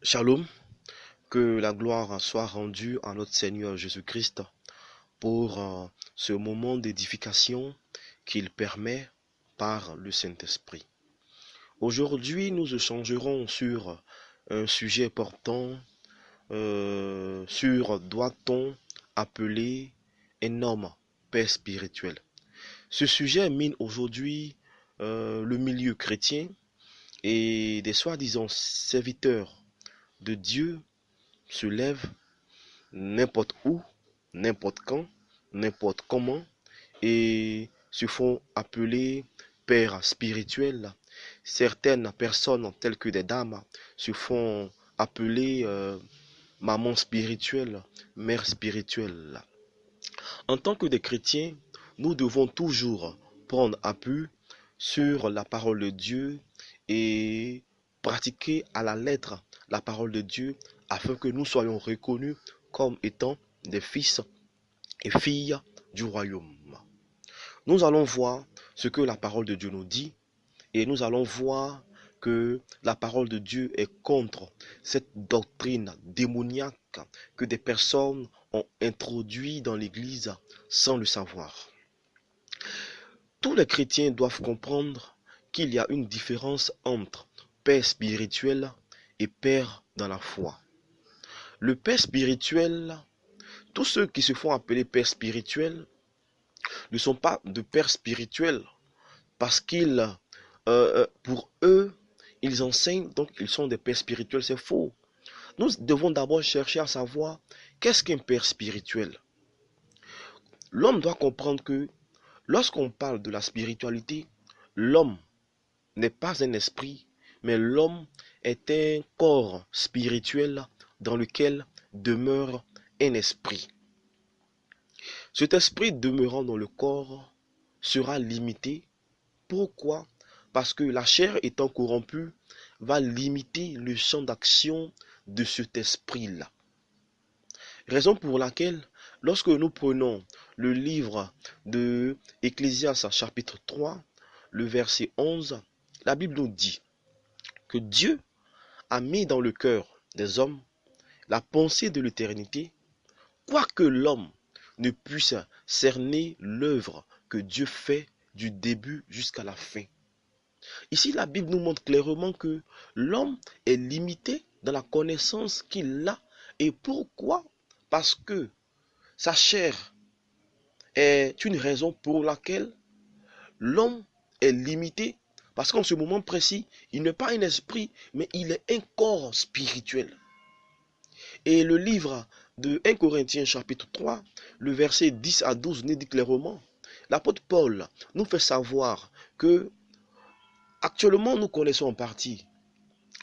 Shalom, que la gloire soit rendue à notre Seigneur Jésus-Christ pour ce moment d'édification qu'il permet par le Saint-Esprit. Aujourd'hui, nous échangerons sur un sujet portant sur doit-on appeler un homme père spirituel. Ce sujet mine aujourd'hui le milieu chrétien et des soi-disant serviteurs de Dieu se lèvent n'importe où, n'importe quand, n'importe comment, et se font appeler pères spirituels. Certaines personnes, telles que des dames, se font appeler maman spirituelle, mère spirituelle. En tant que des chrétiens, nous devons toujours prendre appui sur la parole de Dieu et pratiquer à la lettre la parole de Dieu afin que nous soyons reconnus comme étant des fils et filles du royaume. Nous allons voir ce que la parole de Dieu nous dit et nous allons voir que la parole de Dieu est contre cette doctrine démoniaque que des personnes ont introduit dans l'Église sans le savoir. Tous les chrétiens doivent comprendre qu'il y a une différence entre père spirituel et père dans la foi. Le père spirituel, tous ceux qui se font appeler père spirituel ne sont pas de pères spirituels parce qu'ils, pour eux, ils enseignent, donc ils sont des pères spirituels, c'est faux. Nous devons d'abord chercher à savoir qu'est-ce qu'un père spirituel. L'homme doit comprendre que lorsqu'on parle de la spiritualité, l'homme n'est pas un esprit, mais l'homme est un corps spirituel dans lequel demeure un esprit. Cet esprit demeurant dans le corps sera limité. Pourquoi? Parce que la chair étant corrompue va limiter le champ d'action de cet esprit-là. Raison pour laquelle, lorsque nous prenons le livre de Ecclésiaste chapitre 3, le verset 11, la Bible nous dit que Dieu a mis dans le cœur des hommes la pensée de l'éternité, quoique l'homme ne puisse cerner l'œuvre que Dieu fait du début jusqu'à la fin. Ici, la Bible nous montre clairement que l'homme est limité dans la connaissance qu'il a. Et pourquoi? Parce que sa chair est une raison pour laquelle l'homme est limité. Parce qu'en ce moment précis, il n'est pas un esprit, mais il est un corps spirituel. Et le livre de 1 Corinthiens chapitre 3, le verset 10 à 12 nous dit clairement, l'apôtre Paul nous fait savoir que actuellement nous connaissons en partie,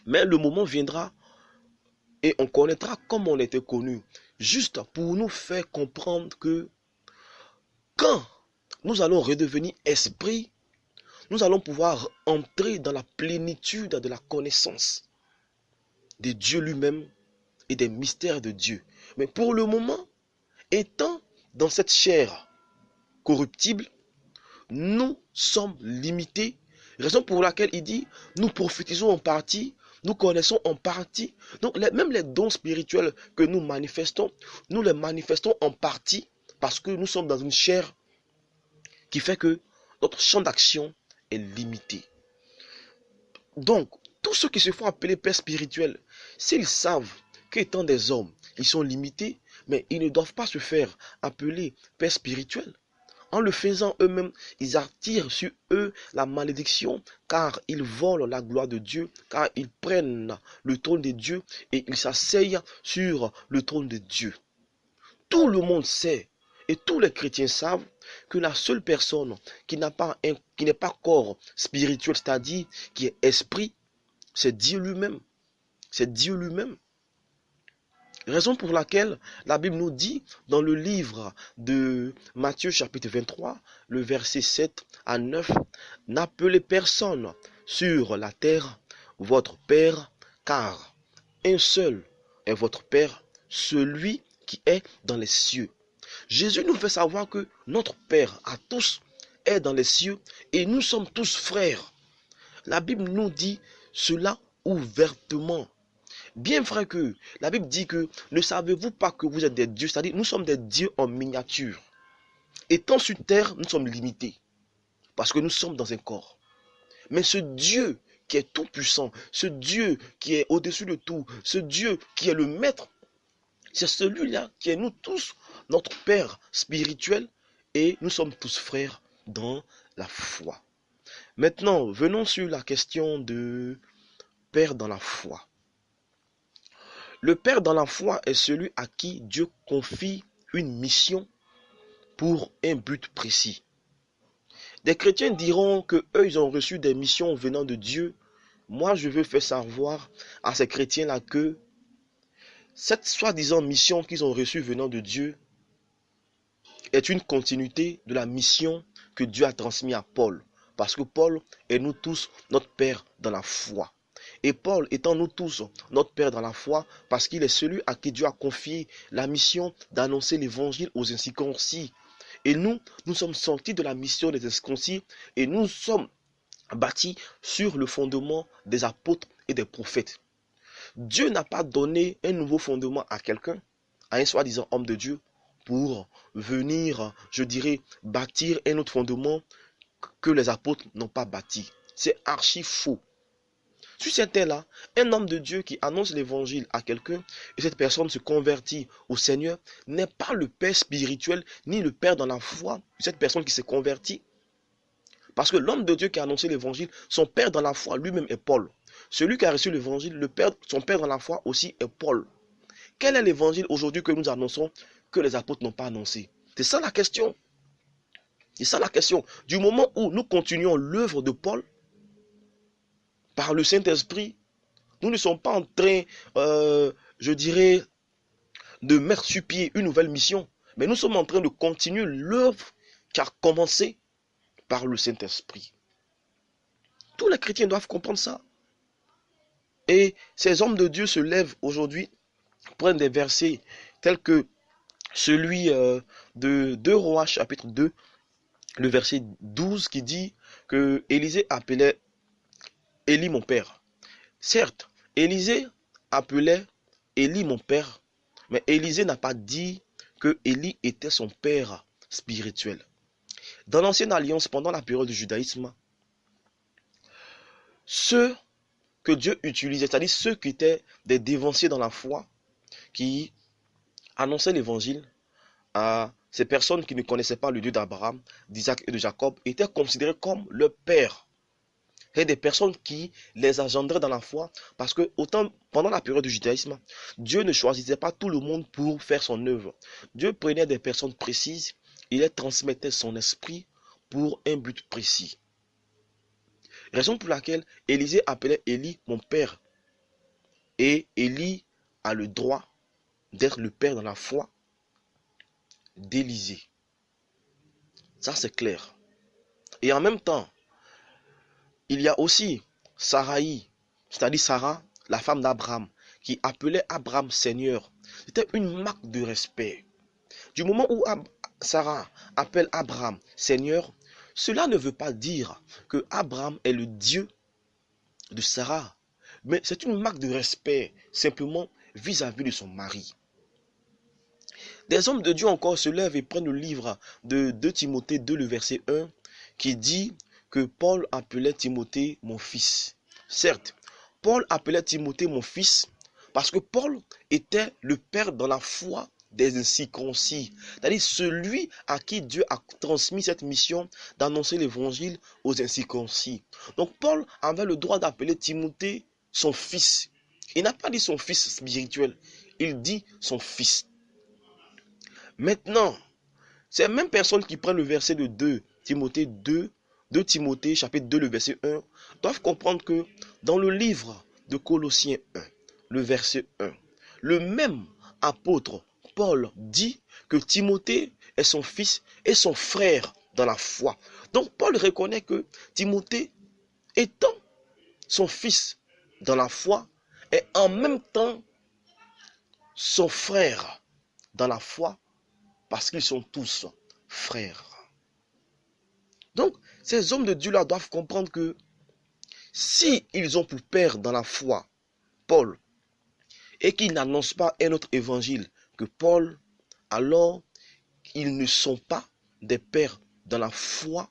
mais le moment viendra et on connaîtra comme on était connu, juste pour nous faire comprendre que quand nous allons redevenir esprit, nous allons pouvoir entrer dans la plénitude de la connaissance de Dieu lui-même et des mystères de Dieu. Mais pour le moment, étant dans cette chair corruptible, nous sommes limités. Raison pour laquelle il dit, nous prophétisons en partie, nous connaissons en partie. Donc même les dons spirituels que nous les manifestons en partie parce que nous sommes dans une chair qui fait que notre champ d'action est limité. Donc, tous ceux qui se font appeler pères spirituels, s'ils savent qu'étant des hommes, ils sont limités, mais ils ne doivent pas se faire appeler pères spirituels. En le faisant eux-mêmes, ils attirent sur eux la malédiction, car ils volent la gloire de Dieu, car ils prennent le trône de Dieu et ils s'asseyent sur le trône de Dieu. Tout le monde sait, et tous les chrétiens savent, que la seule personne qui n'est pas corps spirituel, c'est-à-dire qui est esprit, c'est Dieu lui-même. C'est Dieu lui-même. Raison pour laquelle la Bible nous dit dans le livre de Matthieu chapitre 23, le verset 7 à 9, n'appelez personne sur la terre votre Père, car un seul est votre Père, celui qui est dans les cieux. Jésus nous fait savoir que notre Père à tous est dans les cieux et nous sommes tous frères. La Bible nous dit cela ouvertement. Bien vrai que la Bible dit que ne savez-vous pas que vous êtes des dieux, c'est-à-dire nous sommes des dieux en miniature. Étant sur terre, nous sommes limités parce que nous sommes dans un corps. Mais ce Dieu qui est tout puissant, ce Dieu qui est au-dessus de tout, ce Dieu qui est le maître, c'est celui-là qui est nous tous, notre Père spirituel, et nous sommes tous frères dans la foi. Maintenant, venons sur la question de Père dans la foi. Le Père dans la foi est celui à qui Dieu confie une mission pour un but précis. Des chrétiens diront que eux, ils ont reçu des missions venant de Dieu. Moi, je veux faire savoir à ces chrétiens-là que cette soi-disant mission qu'ils ont reçue venant de Dieu est une continuité de la mission que Dieu a transmise à Paul. Parce que Paul est nous tous notre Père dans la foi. Et Paul étant nous tous notre Père dans la foi, parce qu'il est celui à qui Dieu a confié la mission d'annoncer l'évangile aux incirconcis. Et nous sommes sortis de la mission des incirconcis et nous sommes bâtis sur le fondement des apôtres et des prophètes. Dieu n'a pas donné un nouveau fondement à quelqu'un, à un soi-disant homme de Dieu, pour venir, je dirais, bâtir un autre fondement que les apôtres n'ont pas bâti. C'est archi faux. Sur cette terre-là, un homme de Dieu qui annonce l'évangile à quelqu'un et cette personne se convertit au Seigneur n'est pas le père spirituel ni le père dans la foi de cette personne qui s'est convertie. Parce que l'homme de Dieu qui a annoncé l'évangile, son père dans la foi lui-même est Paul. Celui qui a reçu l'évangile, son père dans la foi aussi est Paul. Quel est l'évangile aujourd'hui que nous annonçons que les apôtres n'ont pas annoncé? C'est ça la question. C'est ça la question. Du moment où nous continuons l'œuvre de Paul, par le Saint-Esprit, nous ne sommes pas en train, je dirais, de mettre sur pied une nouvelle mission, mais nous sommes en train de continuer l'œuvre qui a commencé par le Saint-Esprit. Tous les chrétiens doivent comprendre ça. Et ces hommes de Dieu se lèvent aujourd'hui, prennent des versets tels que celui de 2 Rois chapitre 2, le verset 12 qui dit que Élisée appelait Élie mon père. Certes, Élisée appelait Élie mon père, mais Élisée n'a pas dit que Élie était son père spirituel. Dans l'ancienne alliance, pendant la période du judaïsme, ceux que Dieu utilisait, c'est-à-dire ceux qui étaient des dévanciers dans la foi, qui annonçaient l'évangile à ces personnes qui ne connaissaient pas le Dieu d'Abraham, d'Isaac et de Jacob, étaient considérés comme leur père. C'est des personnes qui les engendraient dans la foi, parce que autant pendant la période du judaïsme, Dieu ne choisissait pas tout le monde pour faire son œuvre. Dieu prenait des personnes précises, il les transmettait son esprit pour un but précis. Raison pour laquelle Élisée appelait Élie mon père. Et Élie a le droit d'être le père dans la foi d'Élisée. Ça c'est clair. Et en même temps, il y a aussi Saraï, c'est-à-dire Sarah, la femme d'Abraham, qui appelait Abraham Seigneur. C'était une marque de respect. Du moment où Sarah appelle Abraham Seigneur, cela ne veut pas dire que Abraham est le Dieu de Sarah, mais c'est une marque de respect simplement vis-à-vis de son mari. Des hommes de Dieu encore se lèvent et prennent le livre de 2 Timothée 2, le verset 1, qui dit que Paul appelait Timothée mon fils. Certes, Paul appelait Timothée mon fils parce que Paul était le père dans la foi des incirconcis, c'est-à-dire celui à qui Dieu a transmis cette mission d'annoncer l'évangile aux incirconcis. Donc Paul avait le droit d'appeler Timothée son fils. Il n'a pas dit son fils spirituel, il dit son fils. Maintenant, ces mêmes personnes qui prennent le verset de 2 Timothée chapitre 2, le verset 1, doivent comprendre que dans le livre de Colossiens 1, le verset 1, le même apôtre Paul dit que Timothée est son fils et son frère dans la foi. Donc Paul reconnaît que Timothée, étant son fils dans la foi, est en même temps son frère dans la foi, parce qu'ils sont tous frères. Donc, ces hommes de Dieu-là doivent comprendre que si ils ont pour père dans la foi Paul, et qu'ils n'annoncent pas un autre évangile que Paul, alors ils ne sont pas des pères dans la foi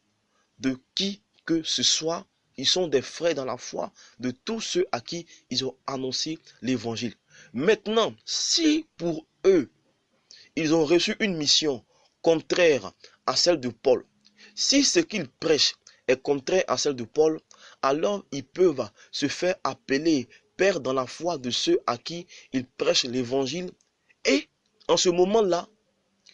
de qui que ce soit. Ils sont des frères dans la foi de tous ceux à qui ils ont annoncé l'évangile. Maintenant, si pour eux, ils ont reçu une mission contraire à celle de Paul, si ce qu'ils prêchent est contraire à celle de Paul, alors ils peuvent se faire appeler pères dans la foi de ceux à qui ils prêchent l'évangile. Et en ce moment-là,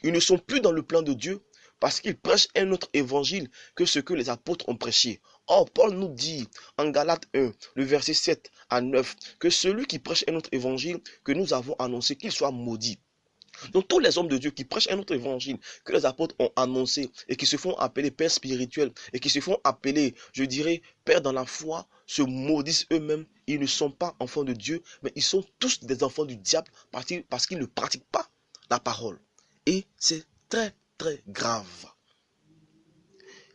ils ne sont plus dans le plan de Dieu parce qu'ils prêchent un autre évangile que ce que les apôtres ont prêché. Or, Paul nous dit en Galates 1, le verset 7 à 9, que celui qui prêche un autre évangile que nous avons annoncé, qu'il soit maudit. Donc tous les hommes de Dieu qui prêchent un autre évangile que les apôtres ont annoncé et qui se font appeler pères spirituels et qui se font appeler, je dirais, pères dans la foi, se maudissent eux-mêmes. Ils ne sont pas enfants de Dieu, mais ils sont tous des enfants du diable parce qu'ils ne pratiquent pas la parole. Et c'est très très grave.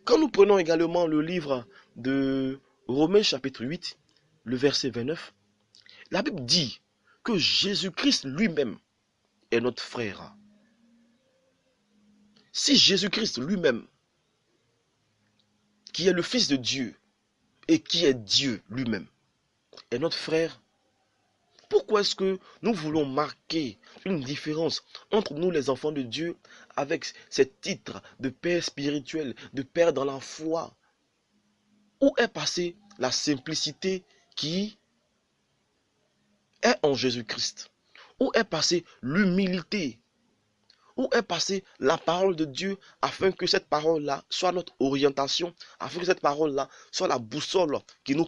Quand nous prenons également le livre de Romains chapitre 8, le verset 29, la Bible dit que Jésus-Christ lui-même est notre frère. Si Jésus-Christ lui-même, qui est le Fils de Dieu et qui est Dieu lui-même, est notre frère, pourquoi est-ce que nous voulons marquer une différence entre nous les enfants de Dieu avec ces titres de père spirituel, de père dans la foi? Où est passée la simplicité qui est en Jésus-Christ? Où est passée l'humilité? Où est passée la parole de Dieu afin que cette parole-là soit notre orientation, afin que cette parole-là soit la boussole qui nous